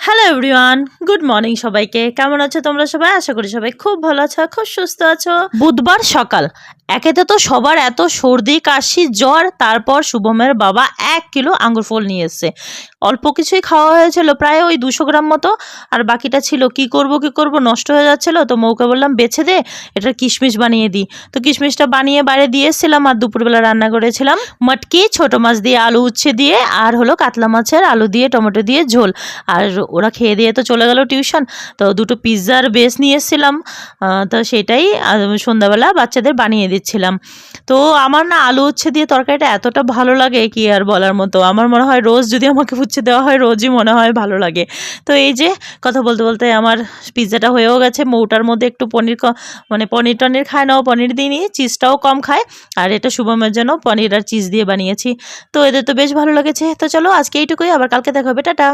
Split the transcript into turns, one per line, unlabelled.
Hello everyone, good morning সবাইকে। কেমন আছো তোমরা সবাই? আশা করি সবাই খুব ভালো আছো, খুব সুস্থ আছো। বুধবার সকাল, একেতে তো সবার এত সর্দি কাশি জ্বর, তারপর শুভমের বাবা 1 কিলো আঙ্গুর ফল নিয়ে এসছে। অল্প কিছুই খাওয়া হয়েছিল, প্রায় ওই 200 গ্রাম মতো, আর বাকিটা ছিল কি করব নষ্ট হয়ে যাচ্ছিল। তো মৌকে বললাম বেছে দে, এটা কিশমিশ বানিয়ে দিই। তো কিশমিশটা বানিয়ে বাইরে দিয়ে এসেছিলাম, আর দুপুরবেলা রান্না করেছিলাম মটকি, ছোট মাছ দিয়ে আলু উচ্ছে দিয়ে, আর হলো কাতলা মাছের আলু দিয়ে টমেটো দিয়ে ঝোল। আর ওরা খেয়ে দিয়ে তো চলে গেল টিউশন। তো দুটো পিৎজার বেস নিয়ে এসেছিলাম, তো সেটাই সন্ধ্যাবেলা বাচ্চাদের বানিয়ে দিচ্ছিলাম। তো আমার না আলু উচ্ছে দিয়ে তরকারিটা এতটা ভালো লাগে কি আর বলার মতো। আমার মনে হয় রোজ যদি আমাকে উচ্ছে দেওয়া হয় রোজই মনে হয় ভালো লাগে। তো এই যে কথা বলতে বলতে আমার পিৎজাটা হয়েও গেছে। মৌটার মধ্যে একটু পনির মানে পনির টনির খায় না, ও পনির দিইনি, চিজটাও কম খায়। আর এটা শুভমের জন্য পনির আর চিজ দিয়ে বানিয়েছি। তো এদের তো বেশ ভালো লেগেছে। তো চলো আজকে এইটুকুই, আবার কালকে দেখা হবে, টাটা।